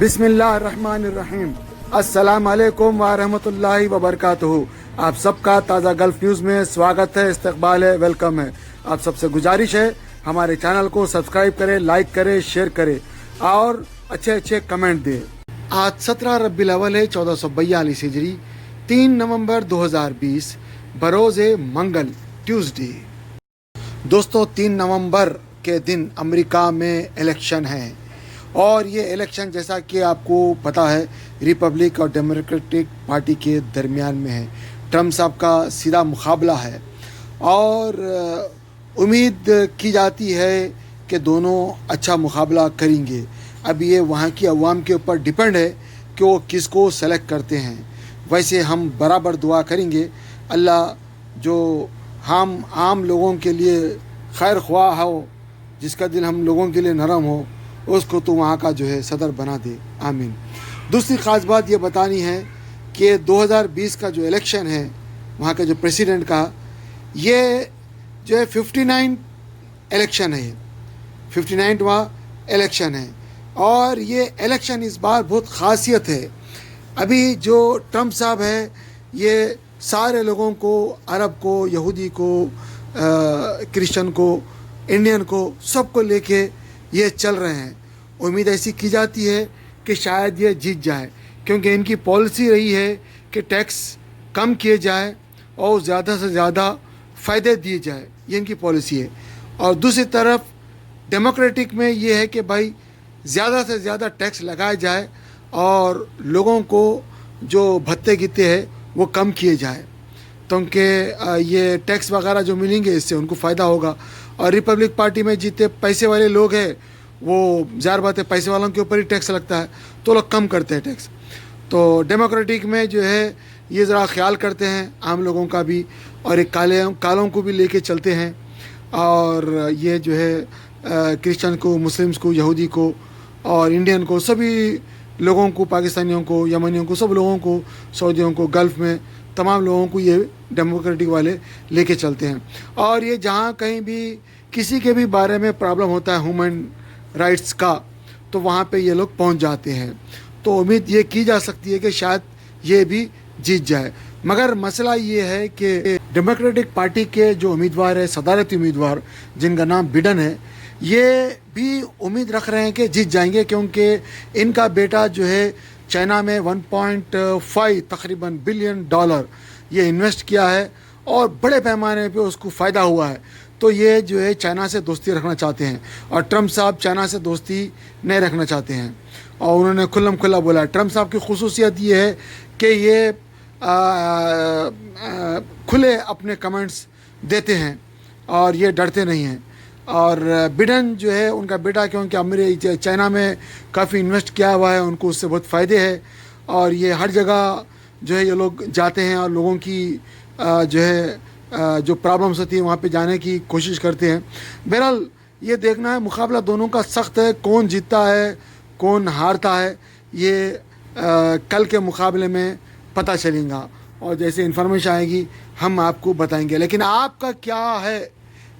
बिस्मिल्लाहिर्रहमानिर्रहीम। अस्सलाम वालेकुम व रहमतुल्लाहि व बरकातुहू। आप सबका ताज़ा गल्फ न्यूज़ में स्वागत है, इस्तकबाल है, वेलकम है। आप सबसे गुजारिश है हमारे चैनल को सब्सक्राइब करें, लाइक करें, शेयर करें और अच्छे अच्छे कमेंट दें। आज 17 रब्बिल अव्वल है 1442 हिजरी, 3 नवंबर 2020 बरोज़ मंगल ट्यूसडे। दोस्तों 3 नवंबर के दिन अमेरिका में इलेक्शन है और ये इलेक्शन जैसा कि आपको पता है रिपब्लिक और डेमोक्रेटिक पार्टी के दरमियान में है। ट्रम्प साहब का सीधा मुकाबला है और उम्मीद की जाती है कि दोनों अच्छा मुकाबला करेंगे। अब ये वहाँ की अवाम के ऊपर डिपेंड है कि वो किसको सेलेक्ट करते हैं। वैसे हम बराबर दुआ करेंगे अल्लाह जो हम आम लोगों के लिए खैर ख्वाह हो, जिसका दिल हम लोगों के लिए नरम हो, उसको तो वहाँ का जो है सदर बना दे, आमीन। दूसरी ख़ास बात ये बतानी है कि 2020 का जो इलेक्शन है वहाँ का जो प्रेसिडेंट का, ये जो है 59 इलेक्शन है, 59वां इलेक्शन है और ये इलेक्शन इस बार बहुत ख़ासियत है। अभी जो ट्रम्प साहब है ये सारे लोगों को, अरब को, यहूदी को, क्रिश्चियन को, इंडियन को, सबको लेके ये चल रहे हैं। उम्मीद ऐसी की जाती है कि शायद ये जीत जाए, क्योंकि इनकी पॉलिसी रही है कि टैक्स कम किए जाए और ज़्यादा से ज़्यादा फ़ायदे दिए जाए, ये इनकी पॉलिसी है। और दूसरी तरफ डेमोक्रेटिक में ये है कि भाई ज़्यादा से ज़्यादा टैक्स लगाया जाए और लोगों को जो भत्ते गित्ते हैं वो कम किए जाए, क्योंकि ये टैक्स वगैरह जो मिलेंगे इससे उनको फ़ायदा होगा। और रिपब्लिक पार्टी में जितने पैसे वाले लोग हैं वो ज़ाहिर बात है पैसे वालों के ऊपर ही टैक्स लगता है, तो लोग कम करते हैं टैक्स। तो डेमोक्रेटिक में जो है ये ज़रा ख्याल करते हैं आम लोगों का भी और एक कालों को भी लेके चलते हैं। और ये जो है क्रिश्चियन को, मुस्लिम्स को, यहूदी को और इंडियन को, सभी लोगों को, पाकिस्तानियों को, यमनियों को, सब लोगों को, सऊदियों को, गल्फ़ में तमाम लोगों को ये डेमोक्रेटिक वाले लेके चलते हैं। और ये जहाँ कहीं भी किसी के भी बारे में प्रॉब्लम होता है ह्यूमन राइट्स का, तो वहाँ पे ये लोग पहुँच जाते हैं। तो उम्मीद ये की जा सकती है कि शायद ये भी जीत जाए। मगर मसला ये है कि डेमोक्रेटिक पार्टी के जो उम्मीदवार है, सदारती उम्मीदवार जिनका नाम बिडेन है, ये भी उम्मीद रख रहे हैं कि जीत जाएंगे, क्योंकि इनका बेटा जो है चाइना में 1.5 तकरीबन बिलियन डॉलर ये इन्वेस्ट किया है और बड़े पैमाने पे उसको फ़ायदा हुआ है। तो ये जो है चाइना से दोस्ती रखना चाहते हैं और ट्रम्प साहब चाइना से दोस्ती नहीं रखना चाहते हैं। और उन्होंने खुल्लम खुल्ला बोला। ट्रम्प साहब की खुसूसियत ये है कि ये खुले अपने कमेंट्स देते हैं और ये डरते नहीं हैं। और बिडेन जो है उनका बेटा, क्योंकि चाइना में काफ़ी इन्वेस्ट किया हुआ है, उनको उससे बहुत फ़ायदे हैं और ये हर जगह जो है ये लोग जाते हैं और लोगों की जो है जो प्रॉब्लम्स होती है वहाँ पे जाने की कोशिश करते हैं। बहरहाल ये देखना है, मुकाबला दोनों का सख्त है, कौन जीतता है कौन हारता है ये कल के मुकाबले में पता चलेगा और जैसे इन्फॉर्मेशन आएगी हम आपको बताएंगे। लेकिन आपका क्या है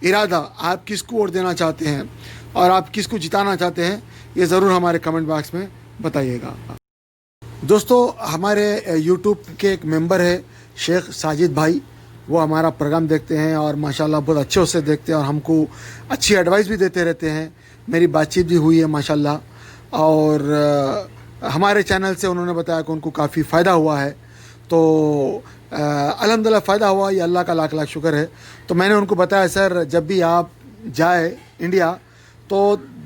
इरादा, आप किसको वोट देना चाहते हैं और आप किसको जिताना चाहते हैं, ये ज़रूर हमारे कमेंट बॉक्स में बताइएगा। दोस्तों हमारे यूट्यूब के एक मेंबर है शेख साजिद भाई, वो हमारा प्रोग्राम देखते हैं और माशाल्लाह बहुत अच्छे उससे देखते हैं और हमको अच्छी एडवाइस भी देते रहते हैं। मेरी बातचीत भी हुई है माशाल्लाह और हमारे चैनल से उन्होंने बताया कि उनको काफ़ी फ़ायदा हुआ है। तो अल्हम्दुलिल्लाह फ़ायदा हुआ, ये अल्लाह का लाख लाख शुक्र है। तो मैंने उनको बताया सर जब भी आप जाए इंडिया तो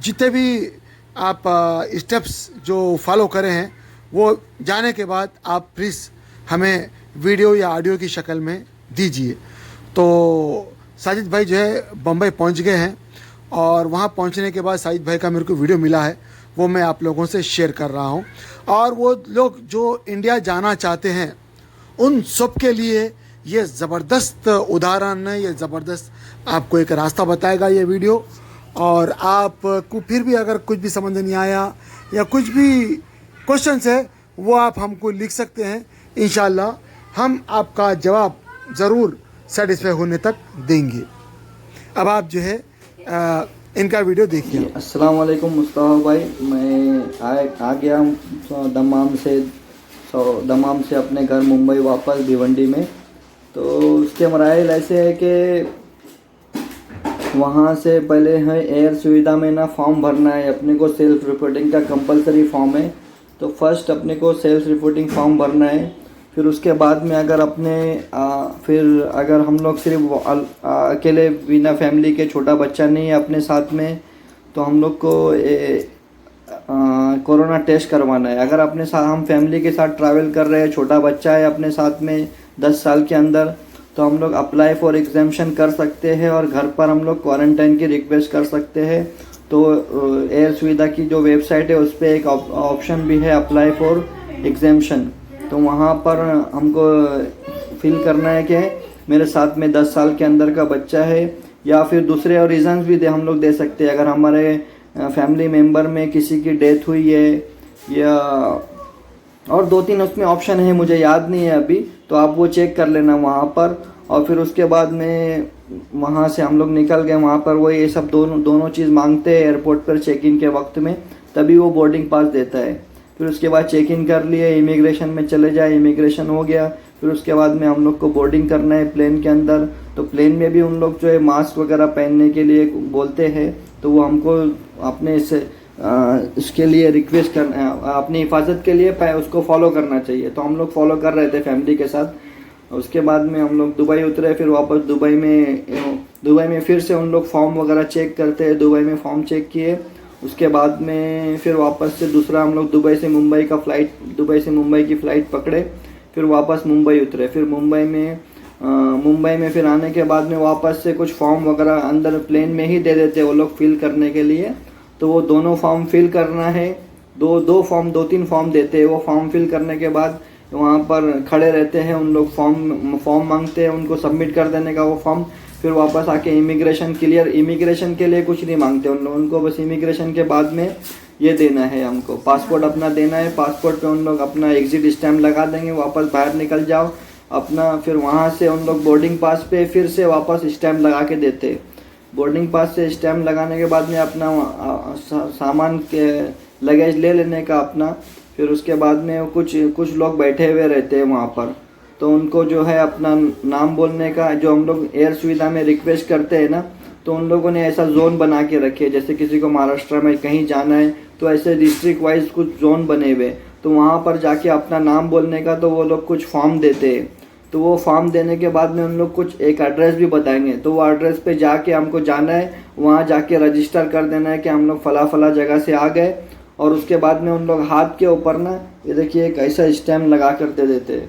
जितने भी आप स्टेप्स जो फॉलो करें हैं वो जाने के बाद आप प्लीज़ हमें वीडियो या ऑडियो की शक्ल में दीजिए। तो साजिद भाई जो है बम्बई पहुंच गए हैं और वहां पहुंचने के बाद साजिद भाई का मेरे को वीडियो मिला है, वो मैं आप लोगों से शेयर कर रहा हूं। और वो लोग जो इंडिया जाना चाहते हैं उन सब के लिए ये ज़बरदस्त उदाहरण है, ये ज़बरदस्त आपको एक रास्ता बताएगा ये वीडियो। और आपको फिर भी अगर कुछ भी समझ नहीं आया या कुछ भी क्वेश्चंस है वो आप हमको लिख सकते हैं, इंशाल्लाह हम आपका जवाब ज़रूर सेटिस्फाई होने तक देंगे। अब आप जो है इनका वीडियो देखिए। अस्सलाम वालेकुम मुस्तफ़ा भाई, मैं आ गया हूँ दमाम से अपने घर मुंबई वापस भिवंडी में। तो उसके मराइल ऐसे है कि वहाँ से पहले है एयर सुविधा में ना फॉर्म भरना है अपने को, सेल्फ रिपोर्टिंग का कंपलसरी फॉर्म है। तो फर्स्ट अपने को सेल्फ रिपोर्टिंग फॉर्म भरना है। फिर उसके बाद में अगर फिर अगर हम लोग सिर्फ अकेले बिना फैमिली के, छोटा बच्चा नहीं है अपने साथ में, तो हम लोग को कोरोना टेस्ट करवाना है। अगर अपने साथ हम फैमिली के साथ ट्रैवल कर रहे हैं, छोटा बच्चा है अपने साथ में 10 साल के अंदर, तो हम लोग अप्लाई फॉर एग्जामेशन कर सकते हैं और घर पर हम लोग क्वारंटाइन की रिक्वेस्ट कर सकते हैं। तो एयर सुविधा की जो वेबसाइट है उस पर एक ऑप्शन भी है अप्लाई फॉर एग्जामेशन। तो वहाँ पर हमको फिल करना है कि मेरे साथ में 10 साल के अंदर का बच्चा है, या फिर दूसरे और रीज़न्स भी हम लोग दे सकते हैं। अगर हमारे फैमिली मेम्बर में किसी की डेथ हुई है, या और 2-3 उसमें ऑप्शन है, मुझे याद नहीं है अभी, तो आप वो चेक कर लेना वहाँ पर। और फिर उसके बाद में वहाँ से हम लोग निकल गए। वहाँ पर वो ये सब दोनों चीज़ मांगते हैं एयरपोर्ट पर चेक इन के वक्त में, तभी वो बोर्डिंग पास देता है। फिर उसके बाद चेक इन कर लिए, इमिग्रेशन में चले जाए, इमिग्रेशन हो गया। फिर उसके बाद में हम लोग को बोर्डिंग करना है प्लेन के अंदर। तो प्लेन में भी उन लोग जो है मास्क वगैरह पहनने के लिए बोलते हैं, तो वो हमको अपने इसके लिए रिक्वेस्ट करना, अपनी हिफाजत के लिए उसको फॉलो करना चाहिए। तो हम लोग फॉलो कर रहे थे फैमिली के साथ। उसके बाद में हम लोग दुबई उतरे। फिर वापस दुबई में फिर से उन लोग फॉर्म वगैरह चेक करते हैं। दुबई में फॉर्म चेक किए। उसके बाद में फिर वापस से दूसरा हम लोग दुबई से मुंबई की फ़्लाइट पकड़े। फिर वापस मुंबई उतरे। फिर मुंबई में फिर आने के बाद में वापस से कुछ फॉर्म वगैरह अंदर प्लेन में ही दे देते हैं वो लोग फिल करने के लिए। तो वो दोनों फॉर्म फिल करना है। 2-3 फॉर्म देते हैं। वो फॉर्म फिल करने के बाद वहाँ पर खड़े रहते हैं उन लोग, फॉर्म मांगते हैं, उनको सबमिट कर देने का वो फॉर्म। फिर वापस आके इमिग्रेशन के लिए कुछ नहीं मांगते उन लोग, उनको बस इमिग्रेशन के बाद में ये देना है, हमको पासपोर्ट अपना देना है। पासपोर्ट पे उन लोग अपना एग्जिट स्टैम्प लगा देंगे, वापस बाहर निकल जाओ अपना। फिर वहाँ से उन लोग बोर्डिंग पास पे फिर से वापस स्टैम्प लगा के देते। बोर्डिंग पास से स्टैम्प लगाने के बाद में अपना सामान के लगेज ले लेने का अपना। फिर उसके बाद में कुछ लोग बैठे हुए रहते हैं वहाँ पर, तो उनको जो है अपना नाम बोलने का, जो हम लोग एयर सुविधा में रिक्वेस्ट करते हैं ना, तो उन लोगों ने ऐसा जोन बना के रखे। जैसे किसी को महाराष्ट्र में कहीं जाना है तो ऐसे डिस्ट्रिक्ट वाइज कुछ जोन बने हुए, तो वहाँ पर जाके अपना नाम बोलने का, तो वो लोग कुछ फॉर्म देते हैं। तो वो फॉर्म देने के बाद में उन लोग कुछ एक एड्रेस भी बताएंगे, तो वो एड्रेस पे जाके हमको जाना है, वहाँ जाके रजिस्टर कर देना है कि हम लोग फला फला जगह से आ गए। और उसके बाद में उन लोग हाथ के ऊपर ना, ये देखिए एक ऐसा स्टैम्प लगा कर दे देते हैं,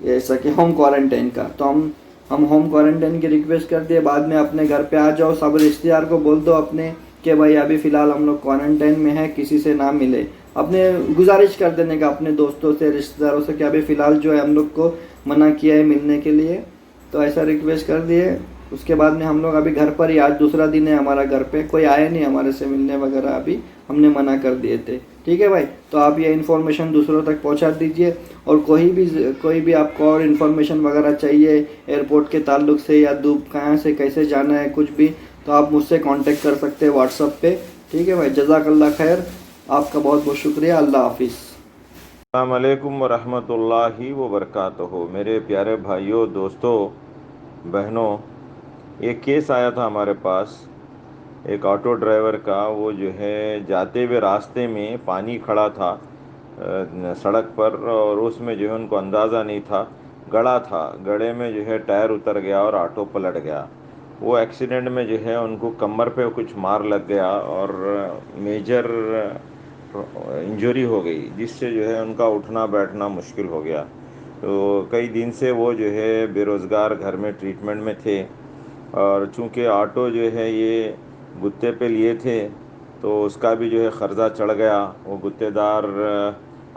ऐसा कि होम क्वारंटाइन का। तो हम होम क्वारंटाइन की रिक्वेस्ट करते हैं। बाद में अपने घर पे आ जाओ, सब रिश्तेदार को बोल दो अपने कि भाई अभी फ़िलहाल हम लोग क्वारंटाइन में है, किसी से ना मिले। अपने गुजारिश कर देने का अपने दोस्तों से, रिश्तेदारों से कि अभी फ़िलहाल जो है हम लोग को मना किया है मिलने के लिए, तो ऐसा रिक्वेस्ट कर दिए। उसके बाद में हम लोग अभी घर पर ही, आज दूसरा दिन है हमारा, घर पे कोई आया नहीं हमारे से मिलने वगैरह, अभी हमने मना कर दिए थे। ठीक है भाई, तो आप ये इन्फॉर्मेशन दूसरों तक पहुंचा दीजिए। और कोई भी आपको और इन्फॉर्मेशन वगैरह चाहिए एयरपोर्ट के ताल्लुक से, या कहाँ से कैसे जाना है कुछ भी, तो आप मुझसे कांटेक्ट कर सकते हैं व्हाट्सएप पे। ठीक है भाई, जज़ाकल्लाह खैर, आपका बहुत बहुत शुक्रिया। अल्लाह हाफिज़। अस्सलाम वालेकुम वरहमतुल्लाहि वबरकातुहू। मेरे प्यारे भाइयों, दोस्तों, बहनों, एक केस आया था हमारे पास एक ऑटो ड्राइवर का। वो जो है जाते हुए रास्ते में पानी खड़ा था सड़क पर, और उसमें जो है उनको अंदाज़ा नहीं था, गड़ा था, गड़े में जो है टायर उतर गया और ऑटो पलट गया। वो एक्सीडेंट में जो है उनको कमर पे कुछ मार लग गया और मेजर इंजरी हो गई, जिससे जो है उनका उठना बैठना मुश्किल हो गया। तो कई दिन से वो जो है बेरोज़गार घर में ट्रीटमेंट में थे, और चूँकि ऑटो जो है ये गुत्ते पे लिए थे, तो उसका भी जो है ख़र्चा चढ़ गया। वो गुत्तेदार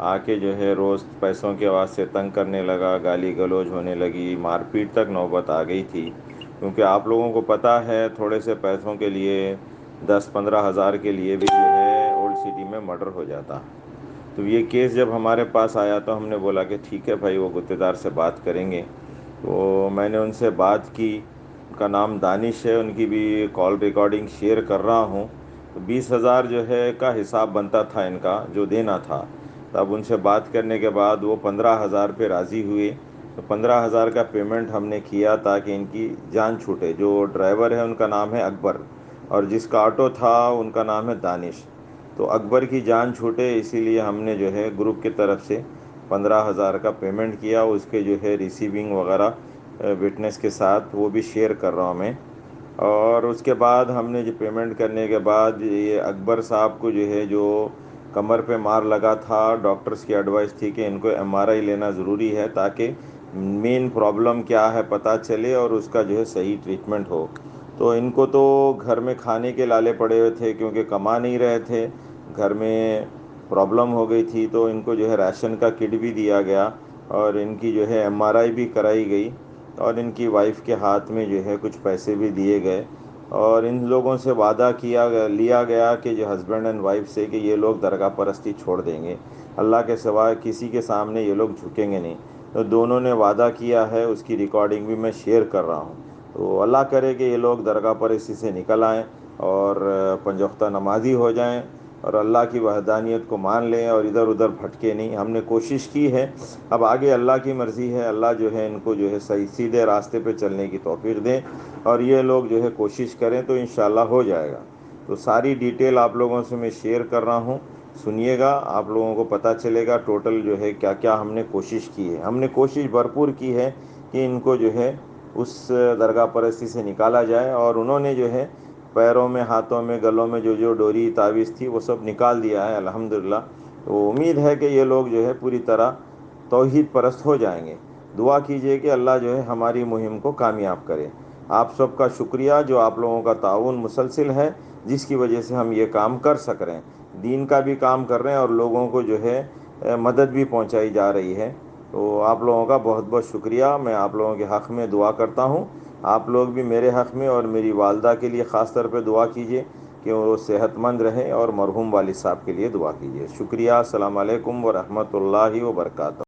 आके जो है रोज़ पैसों के वास्ते तंग करने लगा, गाली गलौज होने लगी, मारपीट तक नौबत आ गई थी। क्योंकि आप लोगों को पता है थोड़े से पैसों के लिए 10-15 हज़ार के लिए भी जो है ओल्ड सिटी में मर्डर हो जाता। तो ये केस जब हमारे पास आया तो हमने बोला कि ठीक है भाई, वो गुत्तेदार से बात करेंगे। तो मैंने उनसे बात की, उनका नाम दानिश है, उनकी भी कॉल रिकॉर्डिंग शेयर कर रहा हूँ। तो 20,000 जो है का हिसाब बनता था इनका, जो देना था। तब उनसे बात करने के बाद वो 15,000 पे राज़ी हुए। तो 15,000 का पेमेंट हमने किया ताकि इनकी जान छूटे। जो ड्राइवर है उनका नाम है अकबर, और जिसका ऑटो था उनका नाम है दानिश। तो अकबर की जान छूटे इसीलिए हमने जो है ग्रुप की तरफ से 15,000 का पेमेंट किया। उसके जो है रिसीविंग वगैरह विटनेस के साथ वो भी शेयर कर रहा हूँ मैं। और उसके बाद हमने जो पेमेंट करने के बाद ये अकबर साहब को जो है, जो कमर पे मार लगा था, डॉक्टर्स की एडवाइस थी कि इनको एमआरआई लेना ज़रूरी है ताकि मेन प्रॉब्लम क्या है पता चले और उसका जो है सही ट्रीटमेंट हो। तो इनको तो घर में खाने के लाले पड़े हुए थे क्योंकि कमा नहीं रहे थे, घर में प्रॉब्लम हो गई थी। तो इनको जो है राशन का किट भी दिया गया और इनकी जो है एमआरआई भी कराई गई, और इनकी वाइफ के हाथ में जो है कुछ पैसे भी दिए गए। और इन लोगों से वादा लिया गया कि जो हस्बैंड एंड वाइफ से, कि ये लोग दरगाह परस्ती छोड़ देंगे, अल्लाह के सिवाय किसी के सामने ये लोग झुकेंगे नहीं। तो दोनों ने वादा किया है, उसकी रिकॉर्डिंग भी मैं शेयर कर रहा हूँ। तो अल्लाह करे कि ये लोग दरगाह परस्ती से निकल आएँ और पंज वक्ता नमाजी हो जाएं और अल्लाह की वहदानियत को मान लें और इधर उधर भटके नहीं। हमने कोशिश की है, अब आगे अल्लाह की मर्ज़ी है। अल्लाह जो है इनको जो है सही सीधे रास्ते पे चलने की तौफीक दें और ये लोग जो है कोशिश करें तो इंशाल्लाह हो जाएगा। तो सारी डिटेल आप लोगों से मैं शेयर कर रहा हूँ, सुनिएगा, आप लोगों को पता चलेगा टोटल जो है क्या क्या हमने कोशिश की है। हमने कोशिश भरपूर की है कि इनको जो है उस दरगाह परस्ती से निकाला जाए, और उन्होंने जो है पैरों में, हाथों में, गलों में जो जो डोरी तावीज़ थी वो सब निकाल दिया है अल्हम्दुलिल्लाह। तो उम्मीद है कि ये लोग जो है पूरी तरह तौहीद परस्त हो जाएंगे। दुआ कीजिए कि अल्लाह जो है हमारी मुहिम को कामयाब करे। आप सबका शुक्रिया, जो आप लोगों का ताउन मुसलसिल है, जिसकी वजह से हम ये काम कर सक रहे हैं, दीन का भी काम कर रहे हैं और लोगों को जो है मदद भी पहुंचाई जा रही है। तो आप लोगों का बहुत बहुत शुक्रिया। मैं आप लोगों के हक़ में दुआ करता हूँ। आप लोग भी मेरे हक़ में और मेरी वालदा के लिए ख़ास तौर पे दुआ कीजिए कि वो सेहतमंद रहें, और मरहूम वालिद साहब के लिए दुआ कीजिए। शुक्रिया। अस्सलाम वालेकुम व रहमतुल्लाहि व बरकातहू।